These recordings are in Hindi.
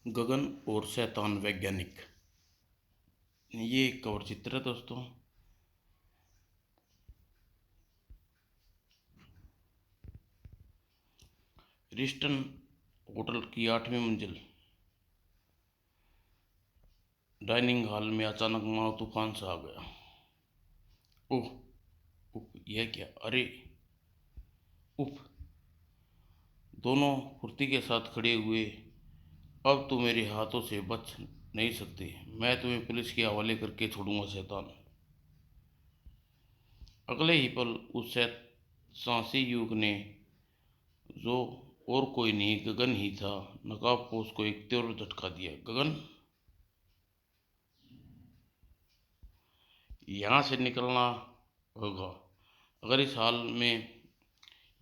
गगन और शैतान वैज्ञानिक। ये एक कवर चित्र है दोस्तों। रिस्टन होटल की 8वीं मंजिल डाइनिंग हॉल में अचानक मानो तूफान सा आ गया। ओह, उफ, यह क्या? अरे, उफ! दोनों फुर्ती के साथ खड़े हुए। अब तो मेरे हाथों से बच नहीं सकते। मैं तुम्हें पुलिस के हवाले करके छोड़ूंगा शैतान। अगले ही पल उस साहसी युवक ने, जो और कोई नहीं गगन ही था, नकाबपोश को एक तीव्र झटका दिया। गगन, यहाँ से निकलना होगा। अगर इस हाल में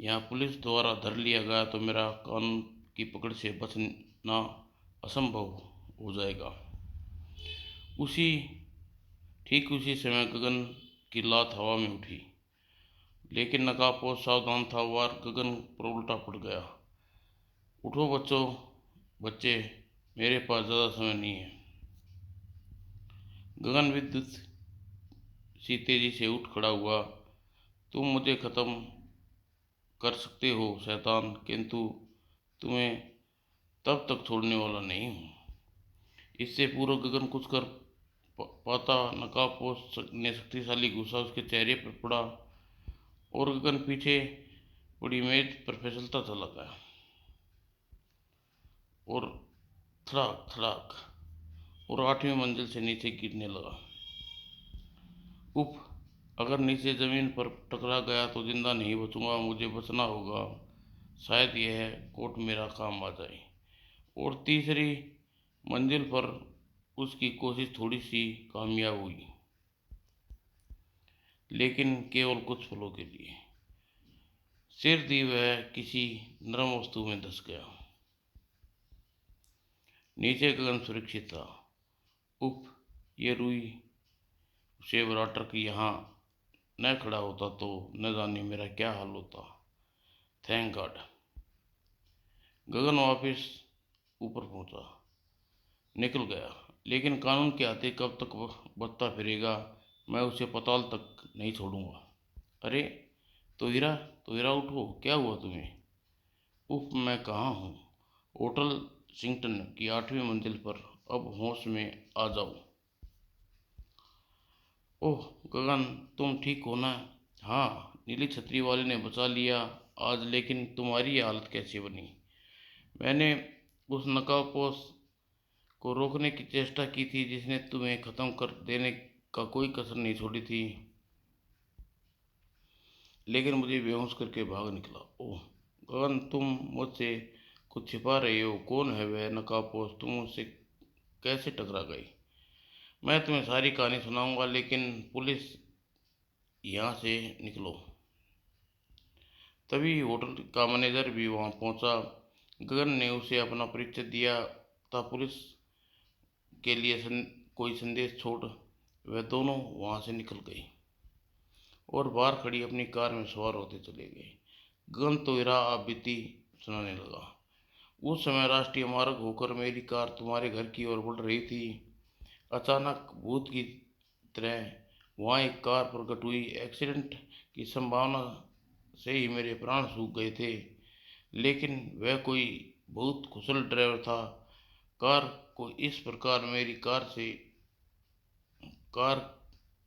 यहाँ पुलिस द्वारा धर लिया गया तो मेरा कानून की पकड़ से बचना असंभव हो जाएगा। उसी ठीक उसी समय गगन की लात हवा में उठी, लेकिन नकाबपोश सावधान था। वार गगन पर उल्टा पड़ गया। उठो बच्चे, मेरे पास ज़्यादा समय नहीं है। गगन विद्युत सी तेजी से उठ खड़ा हुआ। तुम मुझे खत्म कर सकते हो शैतान, किंतु तुम्हें तब तक छोड़ने वाला नहीं हूँ। इससे पूर्व गगन कुछ कर पाता, नकाबपोश ने शक्तिशाली घूंसा उसके चेहरे पर पड़ा और गगन पीछे पड़ी मेज पर फिसलता चला गया और थड़ाक थड़ाक और 8वीं मंजिल से नीचे गिरने लगा। उफ! अगर नीचे जमीन पर टकरा गया तो जिंदा नहीं बचूंगा। मुझे बचना होगा। शायद यह कोट मेरा काम आ जाए। और तीसरी मंजिल पर उसकी कोशिश थोड़ी सी कामयाब हुई, लेकिन केवल कुछ पलों के लिए। सिर दी वह किसी नरम वस्तु में धंस गया। नीचे गगन सुरक्षित था। उफ! ये रुई सेब राटर यहाँ न खड़ा होता तो न जाने मेरा क्या हाल होता। Thank God. गगन वापस ऊपर पहुंचा, निकल गया। लेकिन कानून के हाथे कब तक बचता फिरेगा? मैं उसे पाताल तक नहीं छोड़ूंगा। अरे, तो हीरा उठो, क्या हुआ तुम्हें? उफ, मैं कहाँ हूँ? होटल सिंगटन की 8वीं मंजिल पर। अब होश में आ जाओ। ओह गगन, तुम ठीक हो ना? हाँ, नीली छतरी वाले ने बचा लिया आज, लेकिन तुम्हारी ये हालत कैसे बनी? मैंने उस नकाबपोश को रोकने की चेष्टा की थी, जिसने तुम्हें खत्म कर देने का कोई कसर नहीं छोड़ी थी, लेकिन मुझे बेहोश करके भाग निकला। ओह गगन, तुम मुझसे कुछ छिपा रहे हो। कौन है वह नकाबपोश? तुम उससे कैसे टकरा गई? मैं तुम्हें सारी कहानी सुनाऊंगा, लेकिन पुलिस, यहाँ से निकलो। तभी होटल का मैनेजर भी वहां पहुंचा। गगन ने उसे अपना परिचय दिया था। पुलिस के लिए कोई संदेश छोड़ वह दोनों वहां से निकल गई और बाहर खड़ी अपनी कार में सवार होते चले गए। गगन तो आप बीती सुनाने लगा। उस समय राष्ट्रीय मार्ग होकर मेरी कार तुम्हारे घर की ओर बढ़ रही थी। अचानक भूत की तरह वहाँ एक कार प्रकट हुई। एक्सीडेंट की संभावना से ही मेरे प्राण सूख गए थे, लेकिन वह कोई बहुत कुशल ड्राइवर था। कार को इस प्रकार मेरी कार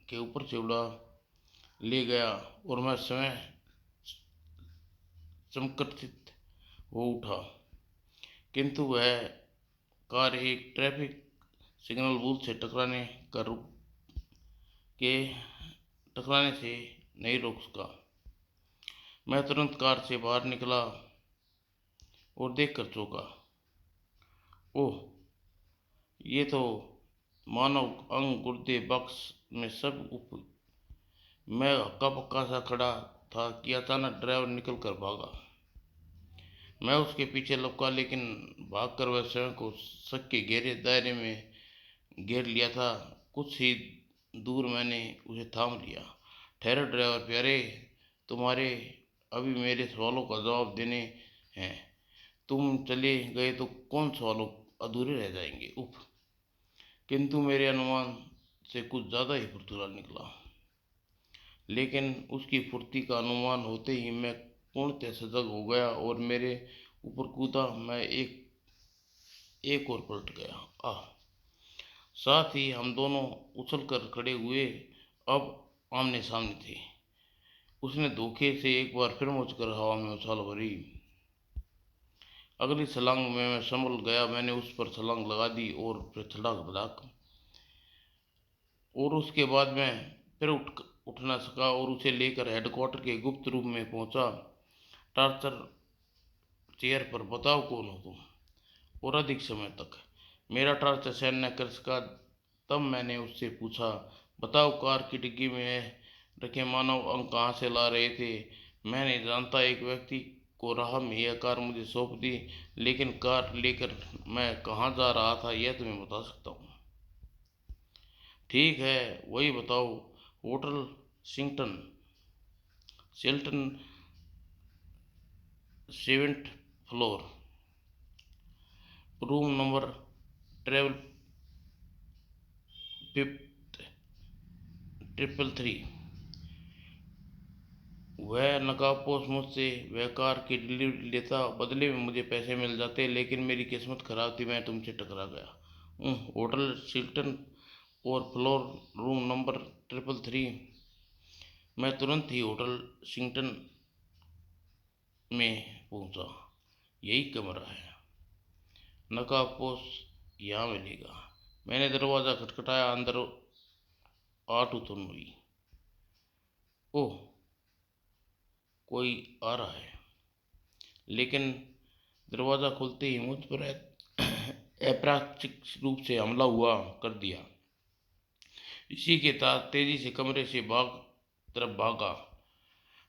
के ऊपर से उड़ा ले गया और मैं स्वयं संकटित हो उठा। किंतु वह कार एक ट्रैफिक सिग्नल बूथ से के टकराने से नहीं रोक सका। मैं तुरंत कार से बाहर निकला और देखकर चौंका। ओह, ये तो मानव अंग गुर्दे बक्स में सब उप। मैं हक्का बक्का सा खड़ा था कि अचानक ड्राइवर निकल कर भागा। मैं उसके पीछे लपका, लेकिन भागकर वह स्वयं को शक के गहरे दायरे में घेर लिया था। कुछ ही दूर मैंने उसे थाम लिया। ठहरो ड्राइवर प्यारे, तुम्हारे अभी मेरे सवालों का जवाब देने हैं। तुम चले गए तो कौन सवालों अधूरे रह जाएंगे। उफ। किंतु मेरे अनुमान से कुछ ज़्यादा ही फुर्तीला निकला। लेकिन उसकी फुर्ती का अनुमान होते ही मैं पूर्णतः सजग हो गया और मेरे ऊपर कूदा। मैं एक और पलट गया। आह। साथ ही हम दोनों उछल कर खड़े हुए। अब आमने सामने थे। उसने धोखे से एक बार फिर मुझकर हवा में उछाल भरी। अगली छलांग में मैं संभल गया। मैंने उस पर छलांग लगा दी और फिर धड़ाक धड़ाक। और उसके बाद मैं फिर उठ ना सका और उसे लेकर हेडक्वार्टर के गुप्त रूम में पहुंचा। टार्चर चेयर पर। बताओ कौन हो तुम? और अधिक समय तक मेरा टार्चर सहन न कर सका। तब मैंने उससे पूछा, बताओ कार की डिग्गी में रखे मानव अंग कहाँ से ला रहे थे? मैं नहीं जानता। एक व्यक्ति को राह में यह कार मुझे सौंप दी, लेकिन कार लेकर मैं कहाँ जा रहा था यह तुम्हें बता सकता हूँ। ठीक है, वही बताओ। Hotel Shelton, 7th floor, room number travel 333। वह नकाबपोश मुझसे वह कार की डिलीवरी लेता, बदले में मुझे पैसे मिल जाते, लेकिन मेरी किस्मत खराब थी। मैं तुमसे टकरा गया। होटल शिल्टन और फ्लोर रूम नंबर 333। मैं तुरंत ही होटल शिंगटन में पहुंचा। यही कमरा है। नकाबपोश यहाँ मिलेगा। मैंने दरवाज़ा खटखटाया। अंदर आठ उत्पन्न हुई। ओह, कोई आ रहा है। लेकिन दरवाज़ा खुलते ही मुझ पर अप्रत्याशित रूप से हमला हुआ कर दिया। इसी के साथ तेजी से कमरे से तरफ भागा।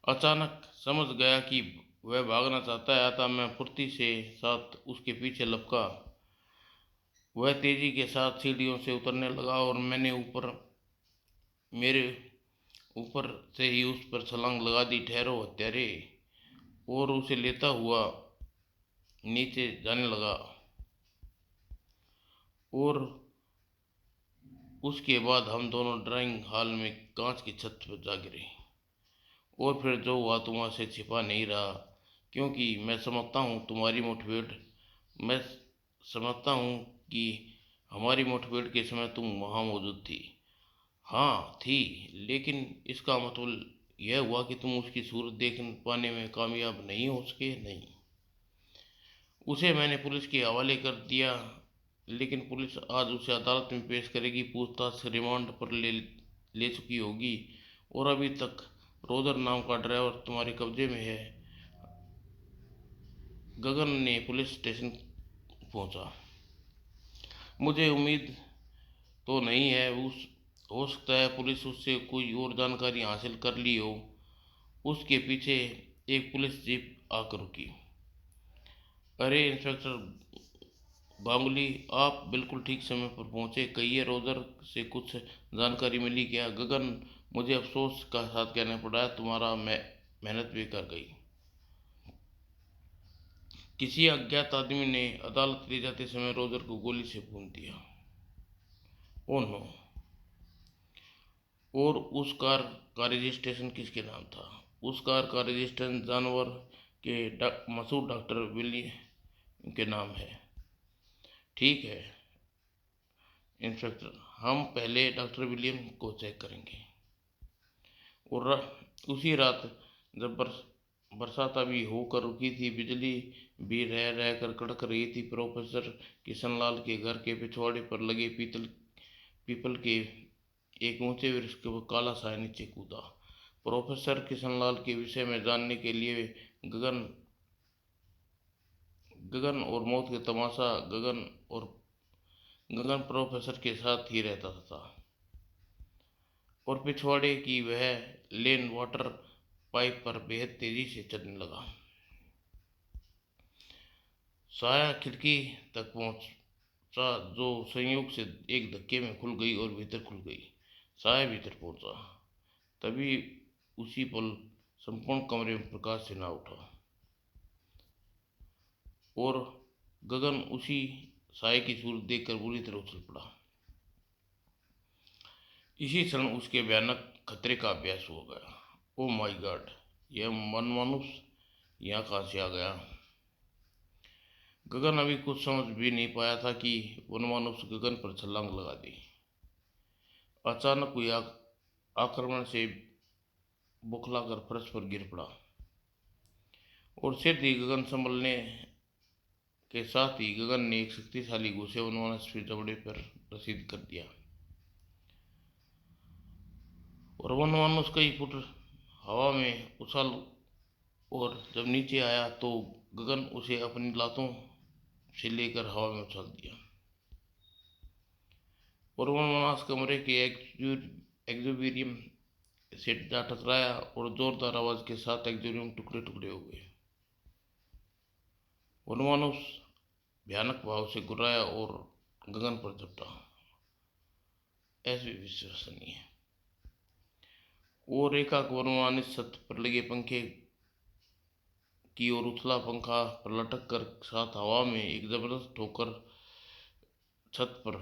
अचानक समझ गया कि वह भागना चाहता है, अतः मैं फुर्ती से साथ उसके पीछे लपका। वह तेजी के साथ सीढ़ियों से उतरने लगा और मेरे ऊपर से ही उस पर छलांग लगा दी। ठहरो हत्यारे। और उसे लेता हुआ नीचे जाने लगा। और उसके बाद हम दोनों ड्राइंग हॉल में कांच की छत पर जा गिरे। और फिर जो हुआ तुम्हारे से छिपा नहीं रहा, क्योंकि मैं समझता हूँ कि हमारी मुठभेड़ के समय तुम वहाँ मौजूद थी। हाँ थी, लेकिन इसका मतलब यह हुआ कि तुम उसकी सूरत देख पाने में कामयाब नहीं हो सके। नहीं, उसे मैंने पुलिस के हवाले कर दिया, लेकिन पुलिस आज उसे अदालत में पेश करेगी। पूछताछ रिमांड पर ले चुकी होगी। और अभी तक रोजर नाम का ड्राइवर तुम्हारे कब्जे में है। गगन ने पुलिस स्टेशन पहुंचा। मुझे उम्मीद तो नहीं है। हो सकता है पुलिस उससे कोई और जानकारी हासिल कर ली हो। उसके पीछे एक पुलिस जीप आकर रुकी। अरे इंस्पेक्टर गांगुली, आप बिल्कुल ठीक समय पर पहुंचे। कहिए, रोजर से कुछ जानकारी मिली क्या? गगन, मुझे अफसोस का साथ कहना पड़ा, तुम्हारा मेहनत बेकार गई। किसी अज्ञात आदमी ने अदालत ले जाते समय रोजर को गोली से भून दिया। Oh no. और उस कार का रजिस्ट्रेशन किसके नाम था? उस कार का रजिस्ट्रेशन जानवर के मशहूर डॉक्टर विलियम के नाम है। ठीक है इंस्पेक्टर, हम पहले डॉक्टर विलियम को चेक करेंगे। और उसी रात जब बरसात अभी होकर रुकी थी, बिजली भी रह रह कर कड़क रही थी, प्रोफेसर किशनलाल के घर के पिछवाड़े पर लगे पीपल के एक ऊंचे वृक्ष के काला साया नीचे कूदा। प्रोफेसर किशनलाल के विषय में जानने के लिए गगन और मौत के तमाशा गगन प्रोफेसर के साथ ही रहता था। और पिछवाड़े की वह लेन वाटर पाइप पर बेहद तेजी से चलने लगा। साया खिड़की तक पहुंचा, जो संयोग से एक धक्के में खुल गई और भीतर खुल गई। साया भीतर पहुंचा। तभी उसी पल संपूर्ण कमरे में प्रकाश से ना उठा और गगन उसी साय की सूरत देखकर बुरी तरह उछल पड़ा। इसी क्षण उसके भयानक खतरे का अभ्यास हो गया। ओ माय गॉड, यह मनमानुस यहाँ कहाँ से आ गया? गगन अभी कुछ समझ भी नहीं पाया था कि वनमानुस गगन पर छलांग लगा दी। अचानक हुई आक्रमण से बौखलाकर फर्श पर गिर पड़ा और सिर ही गगन संभलने के साथ ही गगन ने एक शक्तिशाली घूसे वनमानुस के जबड़े पर रसीद कर दिया और वनमानुस कई फुट हवा में उछल और जब नीचे आया तो गगन उसे अपनी लातों से लेकर हवा में उछाल दिया और वनमानुस कमरे के एक्वेरियम से जा टकराया और जोरदार आवाज के साथ एक्वेरियम टुकड़े टुकड़े हो गए। वनमानुस भयानक भाव से गुर्राया और गगन पर झपटा। ऐसे विश्वसनीय और रेखा को वनमानुस छत पर लगे पंखे की ओर उछला। पंखा पर लटक कर साथ हवा में एक जबरदस्त ठोकर छत पर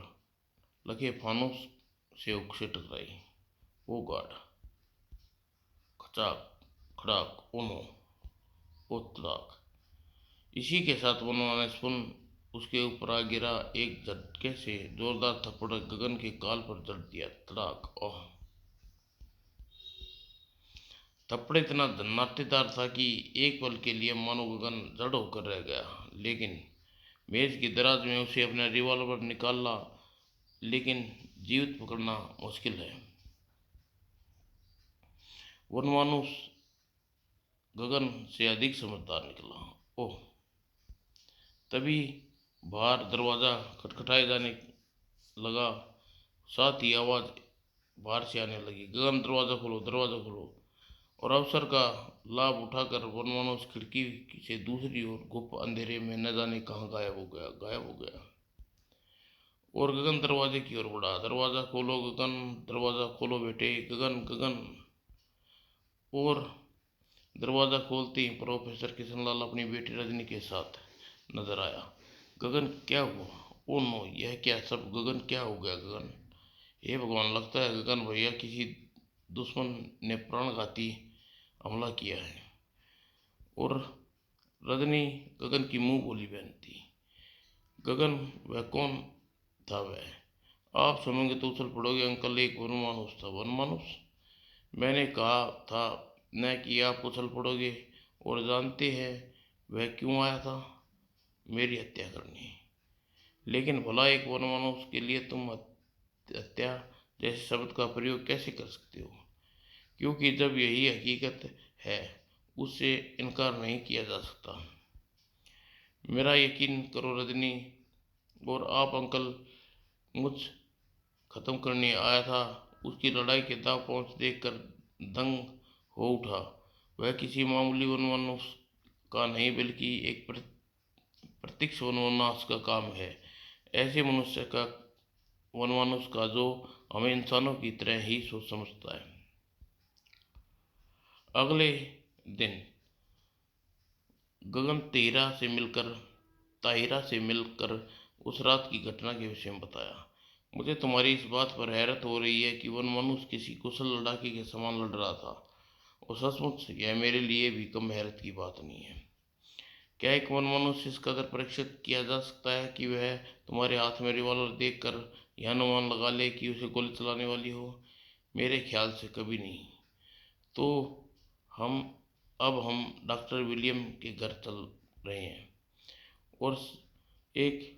लगे फानुस से उसे टकराई। ओ गॉड! खचाक, खड़ाक, ओ नो, ओ तड़ाक! इसी के साथ वनमानुस पुनः उसके ऊपर आ गिरा। एक झटके से जोरदार थप्पड़ गगन के गाल पर जड़ दिया। तड़ाक! ओह! थप्पड़ इतना धन्नाटेदार था कि एक पल के लिए मानो गगन जड़ होकर रह गया। लेकिन मेज की दराज में उसे अपना रिवॉल्वर निकाला, लेकिन जीवित पकड़ना मुश्किल है। वनमानुस गगन से अधिक समझदार निकला। ओह! तभी बाहर दरवाजा खटखटाए जाने लगा। साथ ही आवाज बाहर से आने लगी। गगन, दरवाजा खोलो, दरवाजा खोलो! और अवसर का लाभ उठाकर वनमानुस खिड़की से दूसरी ओर गुप्त अंधेरे में न जाने कहाँ गायब हो गया और गगन दरवाजे की ओर बढ़ा। दरवाजा खोलो गगन, दरवाजा खोलो बेटे, गगन, गगन! और दरवाजा खोलते ही प्रोफेसर किशनलाल अपनी बेटी रजनी के साथ नजर आया। गगन, क्या हुआ? ओ नो, यह क्या सब? गगन, क्या हो गया गगन? हे भगवान, लगता है गगन भैया किसी दुश्मन ने प्राणघाती हमला किया है। और रजनी गगन की मुंह बोली बहन थी। गगन, वह कौन था वह? आप सुनोगे तो उछल पड़ोगे अंकल, एक वनमानुस था। वनमानुस? मैंने कहा था न कि आप उछल पड़ोगे। और जानते हैं वह क्यों आया था? मेरी हत्या करने। लेकिन भला एक वनमानुस के लिए तुम हत्या जैसे शब्द का प्रयोग कैसे कर सकते हो? क्योंकि जब यही हकीकत है, उससे इनकार नहीं किया जा सकता। मेरा यकीन करो रजनी। और आप अंकल मुझ खत्म करने आया था। उसकी लड़ाई के दाव पहुंच देखकर दंग हो उठा। वह किसी मामूली वनमानुस का नहीं बल्कि एक प्रत्यक्ष वनमानुस का काम है। ऐसे मनुष्य का, वनमानुस का, जो हमें इंसानों की तरह ही सोच समझता है। अगले दिन गगन ताहिरा से मिलकर उस रात की घटना के विषय में बताया। मुझे तुम्हारी इस बात पर हैरत हो रही है कि वनमानुस किसी कुशल लड़ाके के समान लड़ रहा था, और सचमुच यह मेरे लिए भी कम हैरत की बात नहीं है। क्या एक वनमानुस इस कदर परीक्षित किया जा सकता है कि वह तुम्हारे हाथ में रिवॉल्वर देखकर यह अनुमान लगा ले कि उसे गोली चलाने वाली हो? मेरे ख्याल से कभी नहीं। तो हम डॉक्टर विलियम के घर चल रहे हैं और एक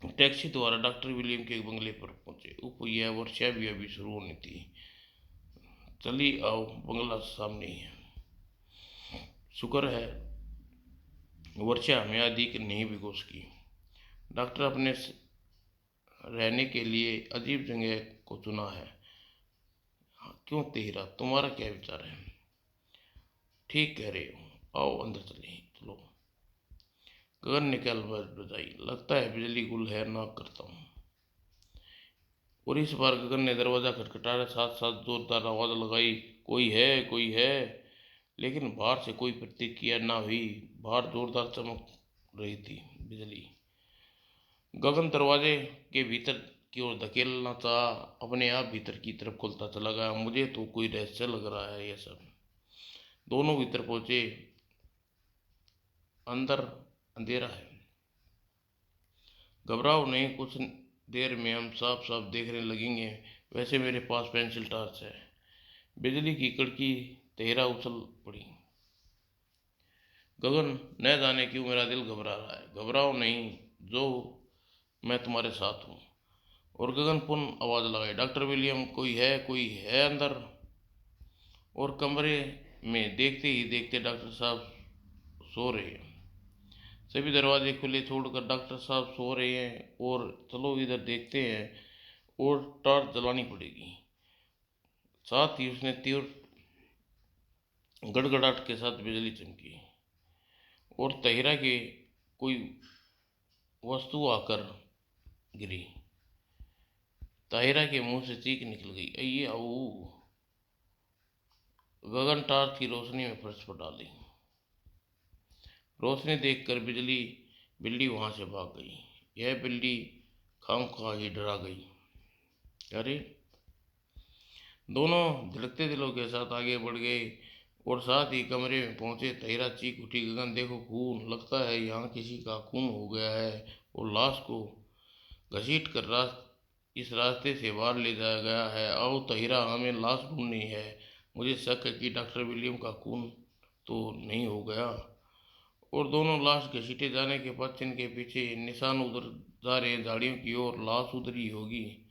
टैक्सी द्वारा डॉक्टर विलियम के बंगले पर पहुंचे। यह वर्षा भी अभी शुरू होनी थी। चली आओ, बंगला सामने ही है। शुक्र है वर्षा हमें अधिक नहीं भिगो सकी। डॉक्टर अपने रहने के लिए अजीब जगह को चुना है। क्यों तेहरा, तुम्हारा क्या विचार है? ठीक कह रहे हो, आओ अंदर चलो। गगन ने क्या बजाई। लगता है बिजली गुल है ना करता हूँ। और इस बार गगन ने दरवाजा खटखटाया, साथ साथ जोरदार आवाज लगाई, कोई है, कोई है? लेकिन बाहर से कोई प्रतिक्रिया ना हुई। बाहर जोरदार चमक रही थी बिजली। गगन दरवाजे के भीतर की ओर धकेलना चाहा, अपने आप भीतर की तरफ खुलता चला गया। मुझे तो कोई रहस्य लग रहा है ये सब। दोनों भीतर पहुंचे। अंदर अंधेरा है। घबराओ नहीं, कुछ देर में हम साफ साफ देखने लगेंगे। वैसे मेरे पास पेंसिल टॉर्च है। बिजली की कड़की तेहरा उछल पड़ी। गगन, न जाने क्यों मेरा दिल घबरा रहा है। घबराओ नहीं, जो मैं तुम्हारे साथ हूँ। और गगन पुनः आवाज लगाई, डॉक्टर विलियम, कोई है अंदर। और कमरे में देखते ही देखते डॉक्टर साहब सो रहे हैं। सभी दरवाजे खुले छोड़कर डॉक्टर साहब सो रहे हैं। और चलो इधर देखते हैं। और टॉर्च जलानी पड़ेगी। साथ ही उसने तीव्र गड़गड़ाहट के साथ बिजली चमकी। और तहिरा के कोई वस्तु आकर गिरी। ताहिरा के मुंह से चीख निकल गई, अये आओ। गगन टॉर्च की रोशनी में फर्श पर डाली। रोशनी देखकर बिल्ली वहां से भाग गई। यह बिल्ली खामखा ही डरा गई। अरे, दोनों धड़कते दिलों के साथ आगे बढ़ गए और साथ ही कमरे में पहुंचे। तहिरा चीख उठी, गगन देखो खून, लगता है यहाँ किसी का खून हो गया है और लाश को घसीट कर इस रास्ते से बाहर ले जाया गया है। आओ तहिरा, हमें लाश ढूंढनी है। मुझे शक है कि डॉक्टर विलियम का खून तो नहीं हो गया। और दोनों लाश घसीटे जाने के बाद जिनके पीछे निशान उधर जा रहे हैं झाड़ियों की ओर, लाश उधर ही होगी।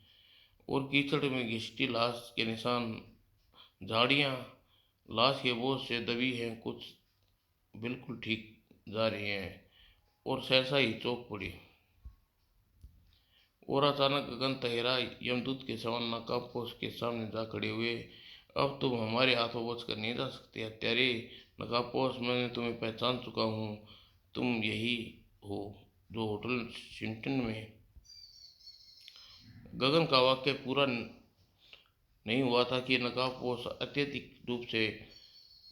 और कीचड़ में घिसटी लाश के निशान, झाड़ियाँ लाश के बोझ से दबी हैं, कुछ बिल्कुल ठीक जा रही हैं। और सहसा ही चौंक पड़ी। और अचानक गगन तहेरा यमदूत के समान नकाबपोश के सामने जा खड़े हुए। अब तुम हमारे हाथों बच कर नहीं जा सकते हत्यारे। नकाबपोश, मैंने तुम्हें पहचान चुका हूँ। तुम यही हो जो होटल शिंटन में। गगन का वाक्य पूरा नहीं हुआ था कि नकाबपोश अत्यधिक रूप से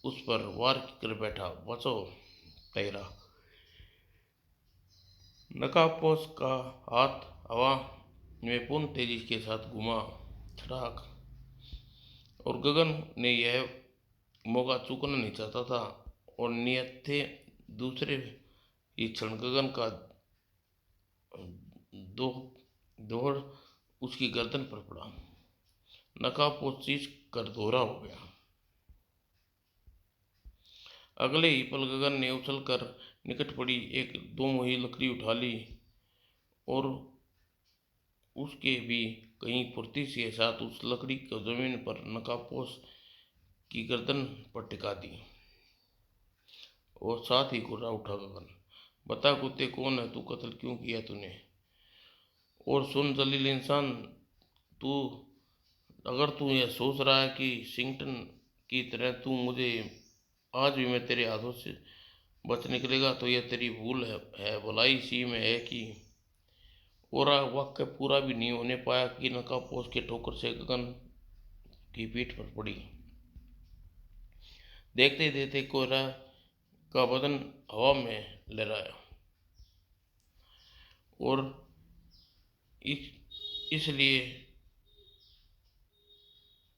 उस पर वार कर बैठा। बचो तैरा। नकाबपोश का हाथ हवा में पूर्ण तेजी के साथ घुमा। छड़ाक। और गगन ने यह मौका चूकना नहीं चाहता था। और नियत थे दूसरे ही क्षण गगन का दो दोहर उसकी गर्दन पर पड़ा। नकाबपोश चीज कर दोहरा हो गया। अगले ही पल गगन ने उछलकर निकट पड़ी एक दो मुही लकड़ी उठा ली और उसके भी कहीं फुर्ती के साथ उस लकड़ी को जमीन पर नकाबपोश की गर्दन पर टिका दी। और साथ ही घुर्रा उठा गगन, बता कुत्ते कौन है तू, कत्ल क्यों किया तूने। और सुन जलील इंसान, तू अगर तू यह सोच रहा है कि शिंगटन की तरह तू मुझे आज भी मैं तेरे हाथों से बच निकलेगा तो यह तेरी भूल है। भलाई सी में है कि। और वाक्य पूरा भी नहीं होने पाया कि नकाबपोश के ठोकर से गगन की पीठ पर पड़ी। देखते देखते कोहरा का बदन हवा में लहराया। और इसलिए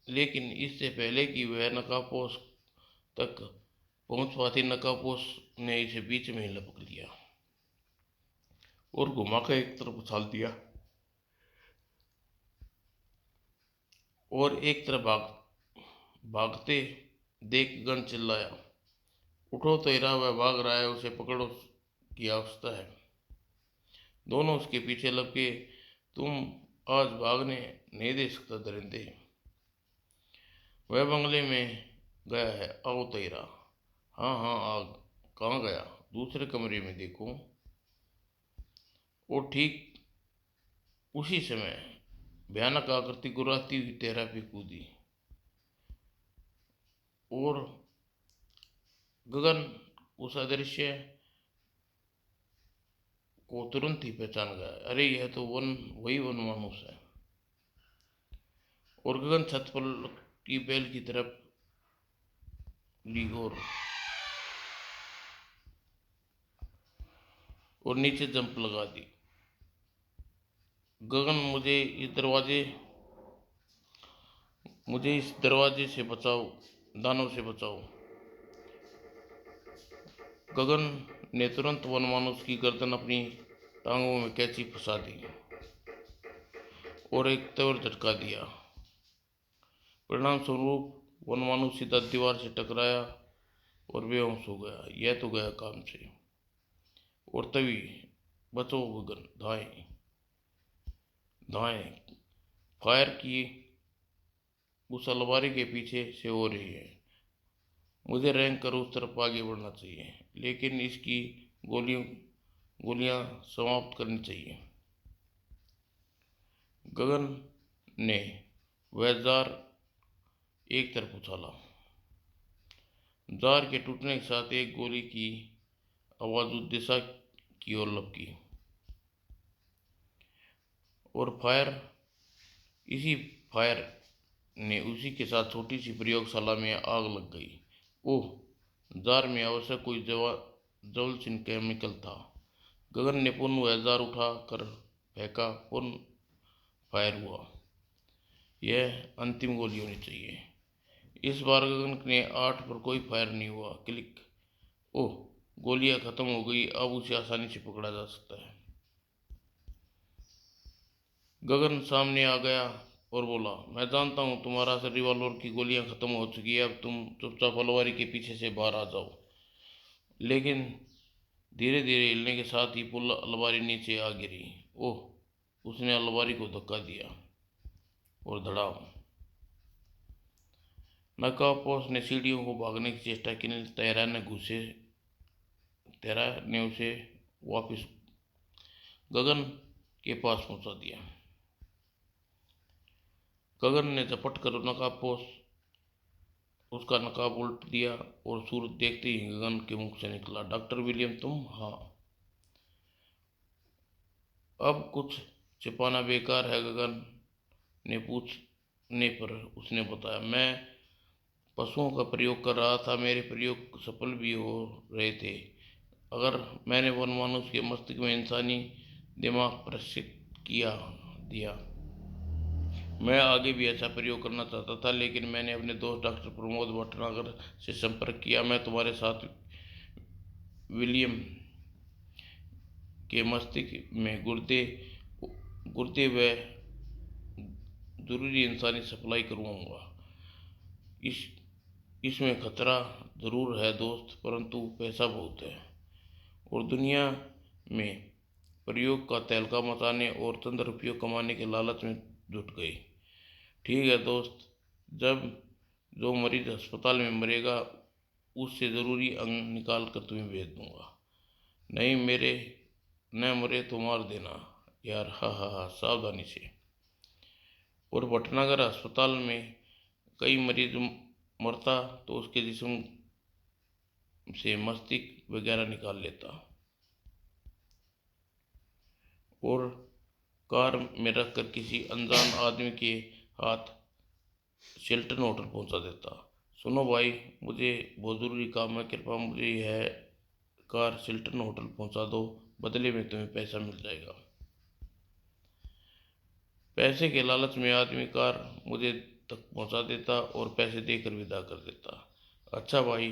लेकिन इससे पहले कि वह नकाबपोश तक पहुंच पाती, नकाबपोश ने इसे बीच में ही लपक लिया और घुमाकर एक तरफ उछाल दिया। और एक तरफ भागते देख गन चिल्लाया, उठो तेरा, वह भाग रहा है, उसे पकड़ो की आवश्यकता है। दोनों उसके पीछे लपके, तुम आज भागने नहीं दे सकता दरिंदे। वह बंगले में गया है, आओ तेरा। हाँ हाँ आग। कहाँ गया, दूसरे कमरे में देखो। और ठीक उसी समय भयानक आकृति गुर्राती हुई तेरा पे कूदी। और गगन उस अदृश्य को तुरंत ही पहचान गया। अरे यह तो वही वन मानुस है। और गगन छत पर की बैल की तरफ ली और नीचे जंप लगा दी। गगन मुझे इस दरवाजे से बचाओ, दानव से बचाओ। गगन ने तुरंत वनमानुष की गर्दन अपनी टांगों में कैंची फंसा दी और एक तीव्र झटका दिया। परिणाम स्वरूप वनमानुष सीधा दीवार से टकराया और बेहोश हो गया। यह तो गया काम से। और तभी बचो गगन, धाएं धाएं फायर की उस अलमारी के पीछे से हो रही है। मुझे रैंक कर उस तरफ आगे बढ़ना चाहिए, लेकिन इसकी गोलियां समाप्त करनी चाहिए। गगन ने वह जार एक तरफ उछाला। जार के टूटने के साथ एक गोली की आवाज उस दिशा की ओर लपकी और इसी फायर ने उसी के साथ छोटी सी प्रयोगशाला में आग लग गई। ओह, जार में आवश्यक कोई ज्वलनशील केमिकल था। गगन ने पुनः वह जार उठा कर फेंका। पुनः फायर हुआ। यह अंतिम गोली होनी चाहिए। इस बार गगन ने 8 पर कोई फायर नहीं हुआ। क्लिक। ओह, गोलियां खत्म हो गई। अब उसे आसानी से पकड़ा जा सकता है। गगन सामने आ गया और बोला, मैं जानता हूँ तुम्हारा रिवॉल्वर की गोलियां खत्म हो चुकी है। अब तुम चुपचाप अलमारी के पीछे से बाहर आ जाओ। लेकिन धीरे धीरे हिलने के साथ ही पुल अलमारी नीचे आ गिरी। ओह, उसने अलमारी को धक्का दिया और धड़ाम। नकाबपोश ने सीढ़ियों को भागने की चेष्टा की। तेरा ने उसे वापस गगन के पास पहुंचा दिया। गगन ने झपट कर उसका नकाब उल्ट दिया और सूरज देखते ही गगन के मुख से निकला, डॉक्टर विलियम तुम? हाँ। अब कुछ छिपाना बेकार है, गगन ने पूछने पर उसने बताया, मैं पशुओं का प्रयोग कर रहा था। मेरे प्रयोग सफल भी हो रहे थे। अगर मैंने वनमानुष के मस्तिष्क में इंसानी दिमाग प्रशिक्षित दिया। मैं आगे भी ऐसा प्रयोग करना चाहता था, लेकिन मैंने अपने दोस्त डॉक्टर प्रमोद भटनागर से संपर्क किया। मैं तुम्हारे साथ विलियम के मस्तिष्क में गुर्दे व जरूरी इंसानी सप्लाई करवाऊंगा। इसमें खतरा जरूर है दोस्त, परंतु पैसा बहुत है। और दुनिया में प्रयोग का तहलका मचाने और चंद रुपयों कमाने के लालच में जुट गई। ठीक है दोस्त, जब जो मरीज अस्पताल में मरेगा उससे ज़रूरी अंग निकाल कर तुम्हें भेज दूंगा। नहीं न मरे तो मार देना यार। हा हा हा, सावधानी से। और भटनागर अस्पताल में कई मरीज मरता तो उसके जिस्म से मस्तिष्क वगैरह निकाल लेता और कार में रखकर किसी अनजान आदमी के हाथ शेल्टन होटल पहुंचा देता। सुनो भाई, मुझे बहुत ज़रूरी काम है, कृपया मुझे यह कार शेल्टन होटल पहुंचा दो, बदले में तुम्हें पैसा मिल जाएगा। पैसे के लालच में आदमी कार मुझे तक पहुंचा देता और पैसे देकर विदा कर देता। अच्छा भाई,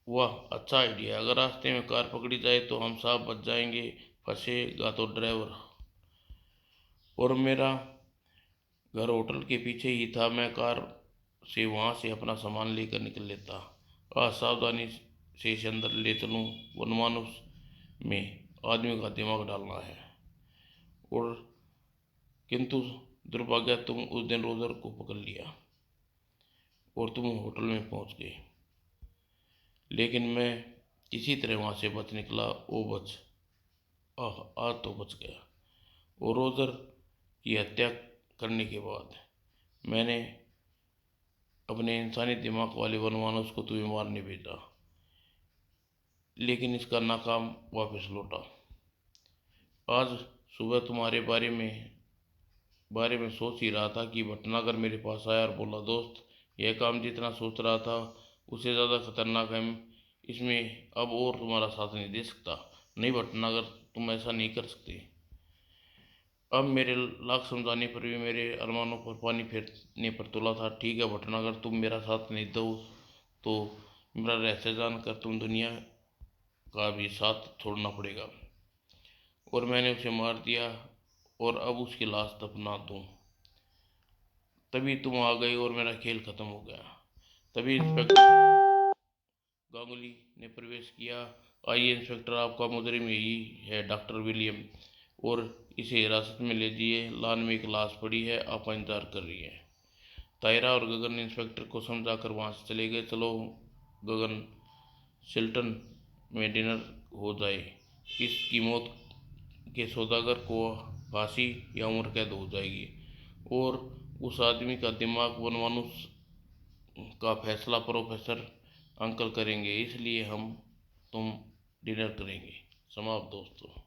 वाह, अच्छा आइडिया। अगर रास्ते में कार पकड़ी जाए तो हम साफ बच जाएंगे, फंसेगा तो ड्राइवर। और मेरा घर होटल के पीछे ही था। मैं कार से वहां से अपना सामान लेकर निकल लेता। सावधानी से इसे अंदर ले चलूं। वनमानुष में आदमी का दिमाग डालना है। और किंतु दुर्भाग्य, तुम उस दिन रोजर को पकड़ लिया और तुम होटल में पहुंच गए। लेकिन मैं किसी तरह वहां से बच निकला। आज तो बच गया। और रोजर की हत्या करने के बाद मैंने अपने इंसानी दिमाग वाले वनमानुष को तुम्हें मारने भेजा, लेकिन इसका नाकाम वापस लौटा। आज सुबह तुम्हारे बारे में सोच ही रहा था कि भटनागर मेरे पास आया और बोला, दोस्त, यह काम जितना सोच रहा था उससे ज़्यादा खतरनाक है। इसमें अब और तुम्हारा साथ नहीं दे सकता। नहीं भटनागर, तुम ऐसा नहीं कर सकते। अब मेरे लाख समझाने पर भी मेरे अरमानों पर पानी फेरने पर तुला था। ठीक है भटनागर, तुम मेरा साथ नहीं दो तो मेरा रहस्य जानकर तुम दुनिया का भी साथ छोड़ना पड़ेगा। और मैंने उसे मार दिया और अब उसकी लाश दफना दूं। तभी तुम आ गई और मेरा खेल खत्म हो गया। तभी इंस्पेक्टर गांगुली ने प्रवेश किया। आइए इंस्पेक्टर, आपका मुजरिम यही है, डॉक्टर विलियम, और इसे हिरासत में ले जाइए। लान में एक लाश पड़ी है, आप इंतजार कर रही है। तायरा और गगन इंस्पेक्टर को समझाकर वहां से चले गए। चलो गगन, शिल्टन में डिनर हो जाए। इसकी मौत के सौदागर को फांसी या उम्र कैद हो जाएगी और उस आदमी का दिमाग बनवानुस का फैसला प्रोफेसर अंकल करेंगे, इसलिए हम तुम डिनर करेंगे। समाप्त दोस्तों।